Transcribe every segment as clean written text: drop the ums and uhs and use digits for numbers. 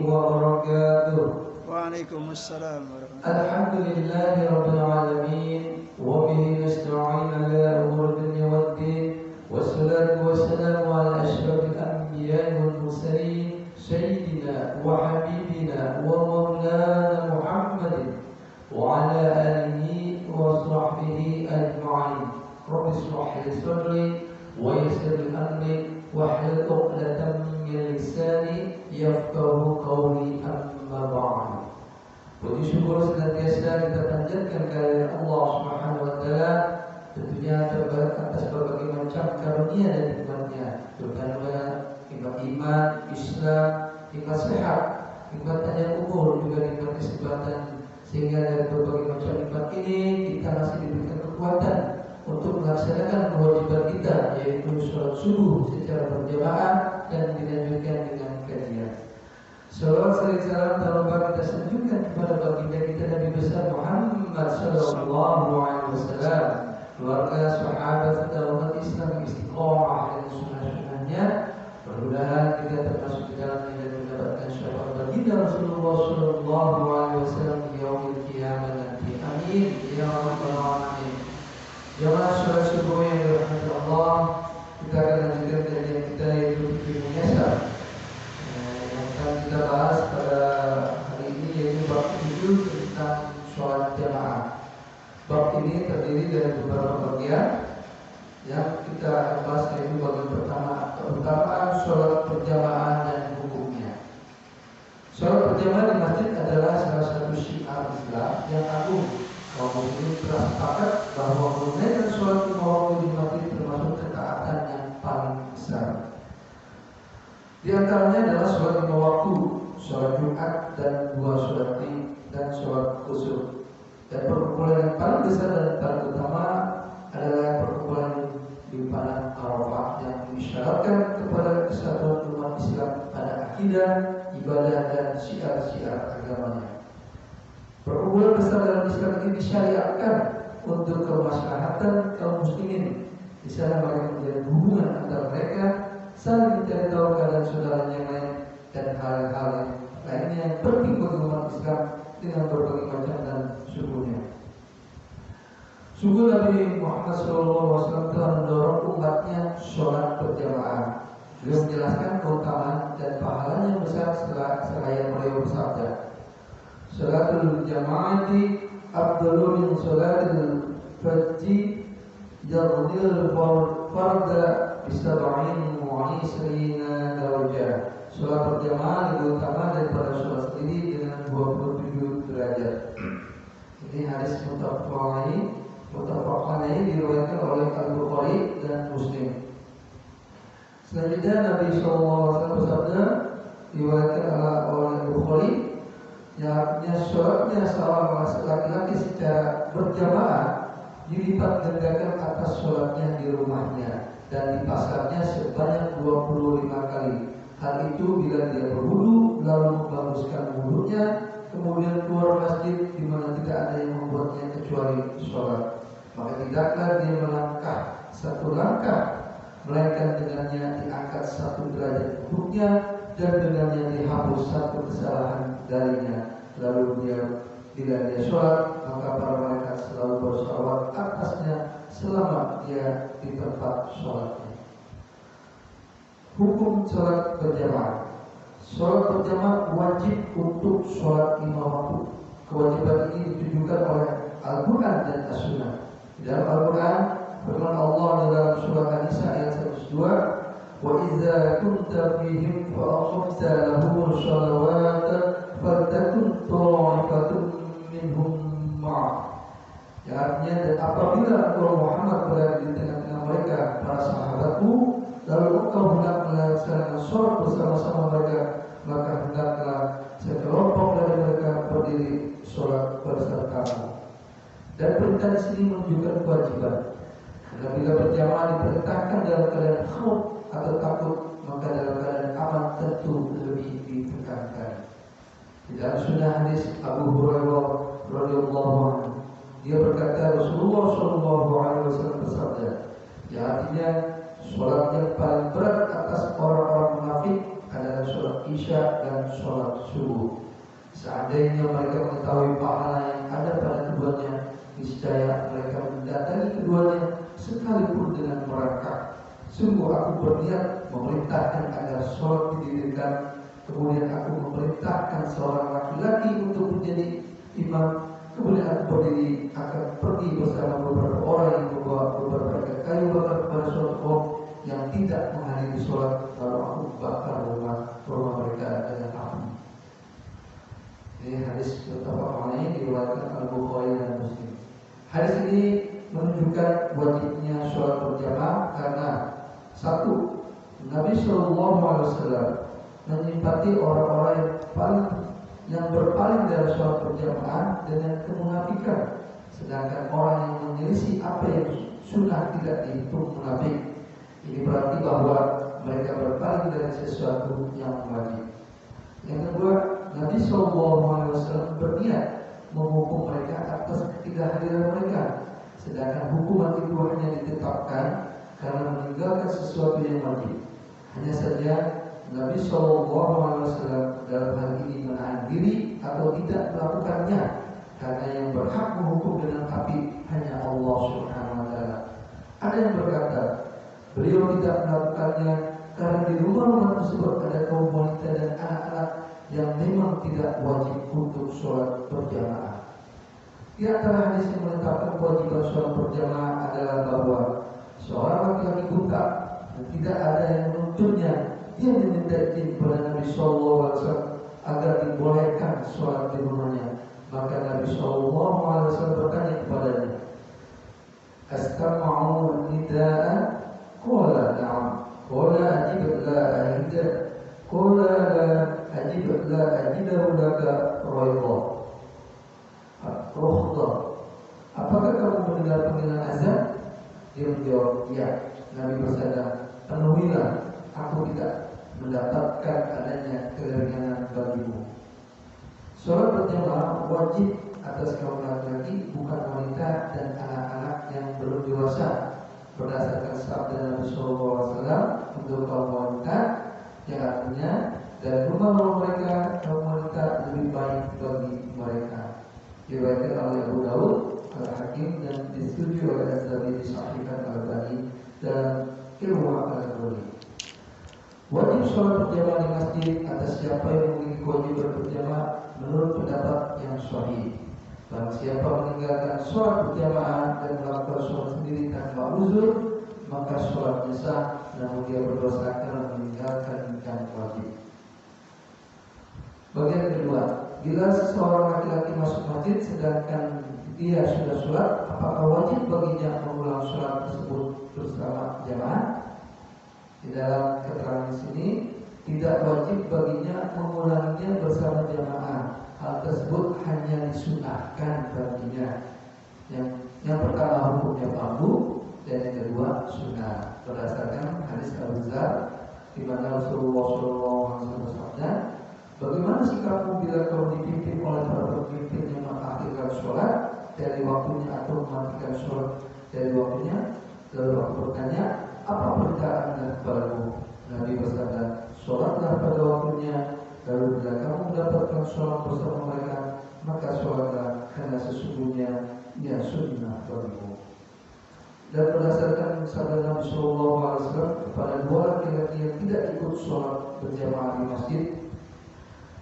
وبركاته. وعليكم السلام ورحمة الله. الحمد لله رب العالمين وبه نستعين على أمور الدنيا والدين والصلاة والسلام على أشرف الأنبياء والمرسلين سيدنا وحبيبنا ومولانا محمد وعلى آله وصحبه أجمعين. رب اشرح لي صدري ويسر لي أمري واحلل عقدة من لساني يفقهوا قولي أما بعد. Puji syukur senantiasa kita panjatkan kepada Allah Subhanahu wa taala, tentunya terbaik atas berbagai macam karunia dan nikmat-Nya, terutama nikmat iman, Islam, nikmat sehat, nikmat panjang umur, juga nikmat kesehatan, sehingga dari berbagai macam nikmat ini kita masih diberikan kekuatan untuk melaksanakan kewajiban kita, yaitu sholat subuh secara berjamaah dan dilanjutkan dengan kajian. Salawat serta salam terlebih kita sanjungkan kepada baginda kita Nabi besar Muhammad sallallahu alaihi wasallam, keluarga, sahabat dan umat Islam yang istiqomah dan sunnah-sunnahnya. Mudah-mudahan kita termasuk di dalamnya dan mendapatkan syafaat baginda Rasulullah sallallahu alaihi wasallam di yaumil qiyamah nanti. Amin ya rabbal alamin. Jamaah salat subuh yang dirahmati Allah, kita akan lanjutkan kajian kita yaitu fikih muyassar. Kita bahas pada hari ini yaitu bab 7 tentang sholat jamaah. Bab ini terdiri dari beberapa bagian. Yang kita akan bahas yaitu bagian pertama, keutamaan sholat berjamaah dan hukumnya. Sholat berjamaah di masjid adalah salah satu syiar Islam yang agung. Kaum muslimin telah sepakat bahwa menunaikan sholat lima waktu di masjid termasuk ketaatan yang paling besar. Di antaranya adalah sholat lima waktu, sholat Jumat dan dua sholat Id dan sholat khusuf. Dan perkumpulan yang paling besar dan paling utama adalah perkumpulan di padang Arafah yang mengisyaratkan kepada kesatuan umat Islam pada akidah, ibadah dan syiar-syiar agamanya. Perkumpulan besar dalam Islam ini disyariatkan untuk kemaslahatan kaum muslimin. Di sana mereka menjalin hubungan antara mereka, saling mencari tahu keadaan saudaranya yang lain dan hal-hal lainnya yang penting bagi umat Islam dengan berbagai macam dan sukunya. Sungguh Nabi Muhammad SAW telah mendorong umatnya sholat berjamaah. Beliau menjelaskan keutamaan dan pahalanya yang besar seraya beliau bersabda, "Sholatul jamaati afdalu min sholatil fardhi yaghnil farda bisab'in wa 'ishrina darajah." Sholat berjamaah lebih utama daripada sholat sendiri dengan 27 derajat. Ini hadis muttafaq alaih diriwayatkan oleh Al-Bukhari dan Muslim. Selanjutnya Nabi SAW bersabda, diriwayatkan oleh Al-Bukhari, yang artinya sholatnya seorang laki-laki secara berjamaah dilipat gandakan atas sholatnya di rumahnya dan di pasarnya sebanyak 25 kali. Hal itu bila dia berwudu lalu membaguskan wudunya, kemudian keluar masjid di mana tidak ada yang membuatnya kecuali sholat, maka tidaklah dia melangkah satu langkah melainkan dengannya diangkat satu derajat wudhunya dan dengannya dihapus satu kesalahan darinya. Lalu bila dia sholat, maka para malaikat selalu bersalawat atasnya selama dia di tempat sholatnya. Hukum sholat berjamaah. Sholat berjamaah wajib untuk sholat lima waktu. Kewajiban ini ditujukan oleh Al-Quran dan As-Sunnah. Dalam Al-Quran, firman Allah dalam surah An-Nisa ayat 102, "Wa idza kunta fihim fa aqamta lahum shalawata faltakun ta'ifatun minhum ma'ak." Yang artinya, dan apabila engkau Muhammad berada di tengah-tengah mereka, para sahabatku, lalu engkau hendak melaksanakan sholat bersama-sama mereka, maka hendaklah sekelompok dari mereka berdiri sholat bersama. Dan perintah di sini menunjukkan kewajiban. Karena bila berjamaah diperintahkan dalam keadaan khauf atau takut, maka dalam keadaan aman tentu lebih ditekankan. Di dalam sunnah hadis Abu Hurairah radhiyallahu anhu, dia berkata Rasulullah sallallahu alaihi wasallam bersabda, ya artinya sholat yang paling berat atas orang-orang munafik adalah sholat sholat isya dan sholat subuh. Seandainya mereka mengetahui pahala yang ada pada keduanya, niscaya mereka mendatangi keduanya sekalipun dengan merangkak. Sungguh aku berniat memerintahkan agar sholat didirikan, kemudian aku memerintahkan seorang laki-laki untuk menjadi imam, kemudian aku berdiri akan pergi bersama beberapa orang yang membawa beberapa kayu bakar kepada suatu kaum yang tidak menghadiri sholat, lalu aku bakar rumah mereka dengan api. Ini hadis muttafaq alaih diriwayatkan Al-Bukhari dan Muslim. Hadis ini menunjukkan wajibnya sholat berjamaah karena satu, Nabi Shallallahu Alaihi Wasallam menyifati orang-orang yang berpaling dari sholat berjamaah dengan kemunafikan, sedangkan orang yang menyelisih apa yang sunnah tidak dihitung munafik. Ini berarti bahwa mereka berpaling dari sesuatu yang wajib. Yang kedua, Nabi SAW berniat menghukum mereka atas ketidakhadiran mereka, sedangkan hukuman itu hanya ditetapkan karena meninggalkan sesuatu yang wajib. Hanya saja Nabi SAW dalam hal ini menahan diri atau tidak melakukannya, karena yang berhak menghukum dengan api hanya Allah Subhanahu Wa Taala. Ada yang berkata beliau tidak melakukannya karena di rumah-rumah tersebut ada kaum wanita dan anak-anak yang memang tidak wajib untuk sholat berjamaah. Di antara hadis yang menetapkan kewajiban sholat berjamaah adalah bahwa seorang laki-laki buta dan tidak ada yang menuntunnya, dia meminta izin kepada Nabi Sallallahu Alaihi Wasallam agar dibolehkan sholat di rumahnya. Maka Nabi Sallallahu Alaihi Wasallam bertanya kepadanya, "Astama'u nida'a?" Qala na'am. Qala ajib la ahida. Qala la ajib la ajidahu laka rayda. Rohda. Apakah kamu mendengar panggilan azan? Dia menjawab, ya. Nabi bersabda, penuhilah, aku tidak mendapatkan adanya keringanan bagimu. Sholat berjamaah wajib atas kaum laki-laki, bukan wanita dan anak-anak yang belum dewasa. Berdasarkan sabda Nabi SAW untuk kaum wanita, yang artinya dari rumah mereka kaum wanita lebih baik bagi mereka. Diriwayatkan oleh Abu Daud, Al-Hakim dan disetujui oleh Az-Zabi, disahihkan Al-Albani dan Irwa Al-Ghani. Wajib sholat berjamaah di masjid atas siapa yang memiliki kewajiban berjamaah menurut pendapat yang sahih. Barang siapa meninggalkan sholat berjamaah dan melakukan sholat sendiri tanpa uzur, maka sholatnya sah, namun dia berdosa karena meninggalkan yang wajib. Bagian kedua, bila seseorang laki-laki masuk masjid sedangkan dia sudah sholat, apakah wajib baginya mengulang sholat tersebut bersama jamaah? Di dalam keterangan di sini, tidak wajib baginya mengulanginya bersama jamaah. Hal tersebut hanya disunahkan baginya. Yang pertama hukumnya fardu dan yang kedua sunnah. Berdasarkan hadis Abu Dzar, di mana Rasulullah SAW bersabda, bagaimana sikapmu bila kau dipimpin oleh para pemimpin yang mengakhirkan sholat dari waktunya atau mematikan sholat dari waktunya? Lalu aku bertanya, apa perintah Anda kepadamu? Nabi bersabda, sholatlah pada waktunya. Lalu bila kamu mendapatkan sholat bersama mereka, maka sholatlah, karena sesungguhnya ia sunnah bagimu. Dan berdasarkan sabda Nabi Sallallahu Alaihi Wasallam kepada dua laki-laki yang tidak ikut sholat berjamaah di masjid,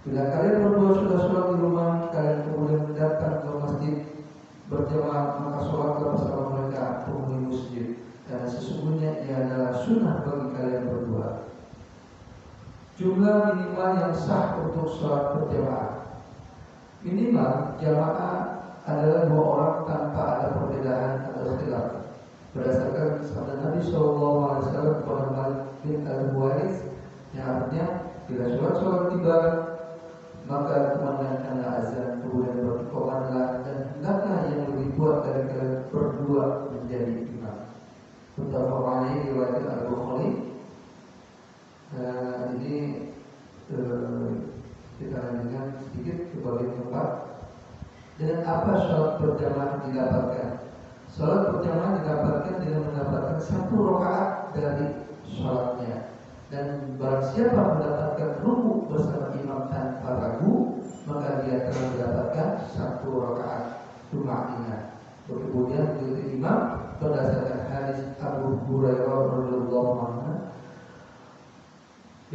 bila kalian berdua sudah sholat di rumah, kalian kemudian datang ke masjid berjamaah, maka sholatlah bersama mereka penghuni masjid, karena sesungguhnya ia adalah sunnah bagi kalian berdua. Jumlah minimal yang sah untuk sholat berjamaah. Minimal jamaah adalah 2 orang tanpa ada perbedaan atau khilaf. Berdasarkan sabda Nabi SAW kepada Malik bin Al-Huwairits, yang artinya bila sholat tiba, maka kumandangkan azan, kemudian berqomanlah, dan hendaklah yang lebih kuat dari kalian berdua menjadi imam. Muttafaq alaih, riwayat Al-Bukhari. Ini kita lanjutkan sedikit ke bagian keempat. Dengan apa sholat berjamaah didapatkan? Sholat berjamaah didapatkan dengan mendapatkan 1 rakaat dari sholatnya. Dan barang siapa mendapatkan ruku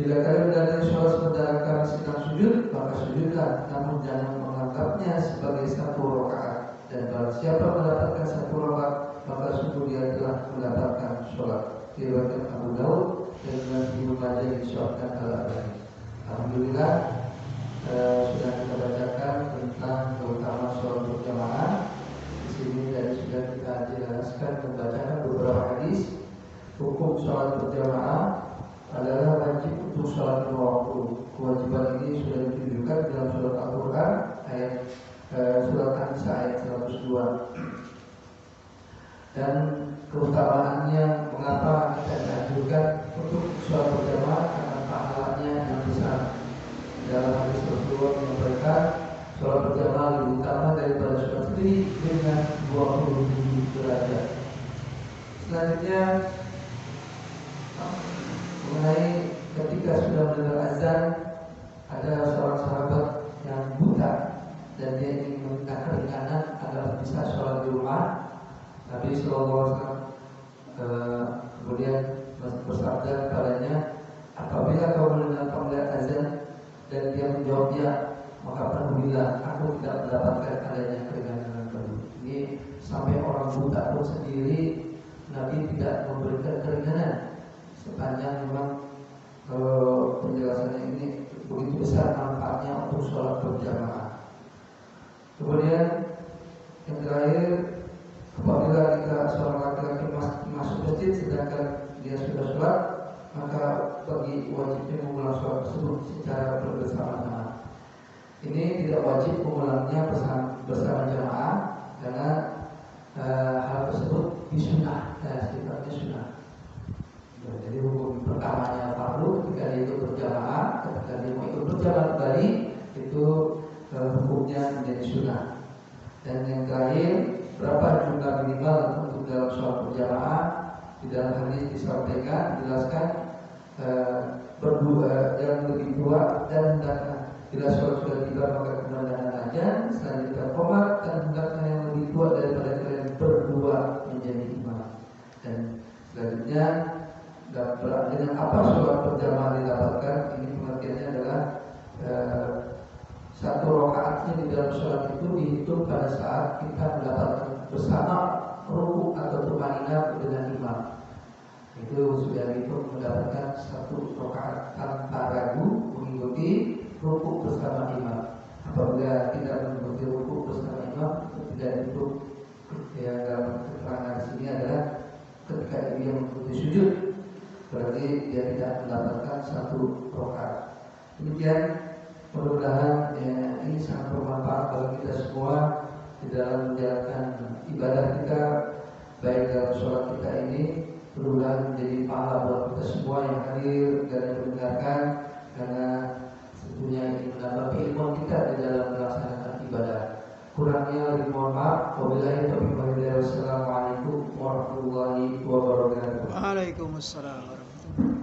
Bila kalian mendatangi sholat sementara kami sedang sujud, maka sujudlah, namun jangan menganggapnya sebagai satu rakaat. Dan barang siapa mendapatkan satu rakaat, maka sungguh dia telah mendapatkan sholat. Diriwayatkan Abu Daud dan Ibnu Majah disahihkan Al-Albani. Alhamdulillah, sudah kita bacakan tentang keutamaan sholat berjamaah. Di sini tadi sudah kita jelaskan membacakan beberapa hadis. Hukum sholat berjamaah adalah wajib untuk sholat lima waktu. Kewajiban ini sudah ditunjukkan dalam surat Al-Quran ayat surat An-Nisa ayat 102. Dan keutamaannya mengapa kita dianjurkan untuk sholat berjamaah, karena pahalanya yang besar. Dalam hadis Rasulullah menyampaikan sholat berjamaah lebih utama daripada sholat sendiri dengan 27 derajat. Selanjutnya mengenai ketika sudah mendengar azan, ada seorang sahabat yang buta dan dia ingin meminta keringanan agar bisa sholat di rumah. Nabi SAW kemudian bersabda kepadanya, apabila kau mendengar panggilan azan dan dia menjawab ya, maka penuhilah, aku tidak mendapatkan adanya keringanan baru. Ini sampai orang buta pun sendiri Nabi tidak memberikan keringanan, sepanjang memang penjelasannya ini begitu besar manfaatnya untuk sholat berjamaah. Kemudian yang terakhir, apabila kita seorang laki-laki masuk masjid sedangkan dia sudah sholat, maka bagi wajibnya mengulang sholat tersebut secara bersama-sama. Ini tidak wajib mengulangnya bersama jamaah karena hal tersebut disunah, sifatnya sunnah. Jadi hukum pertamanya fardu ketika dia ikut berjamaah, ketika dia mau ikut berjamaah kembali itu hukumnya menjadi sunnah. Dan yang terakhir, berapa jumlah minimal untuk dalam sholat berjamaah? Di dalam hadis disampaikan, dijelaskan berdua dan lebih tua dan hendaknya bila sholat sudah tiba maka kemudian azan, selanjutnya qomat dan hendaknya yang lebih tua daripada kalian berdua menjadi imam. Dan selanjutnya dengan apa sholat berjamaah didapatkan? Ini pengertiannya adalah satu rakaatnya di dalam sholat itu dihitung pada saat kita mendapatkan bersama rukuk atau tumanina dengan imam. Itu sudah dihitung mendapatkan satu rakaat tanpa ragu mengikuti rukuk bersama imam. Apabila tidak mengikuti rukuk bersama imam, tidak dihitung. Yang dalam keterangan di sini adalah ketika dia mengikuti sujud, berarti dia tidak mendapatkan satu rakaat. Demikian, mudah-mudahan ini sangat bermanfaat bagi kita semua di dalam menjalankan ibadah kita, baik dalam sholat kita ini. Mudah-mudahan menjadi pahala buat kita semua yang hadir dan yang mendengarkan, karena tentunya ini menambah keilmuan kita di dalam melaksanakan ibadah. Kurangnya lebih mohon maaf. Wabillahi taufiq wal hidayah. Wassalamualaikum warahmatullahi wabarakatuh. Waalaikumsalam warahmatullahi wabarakatuh.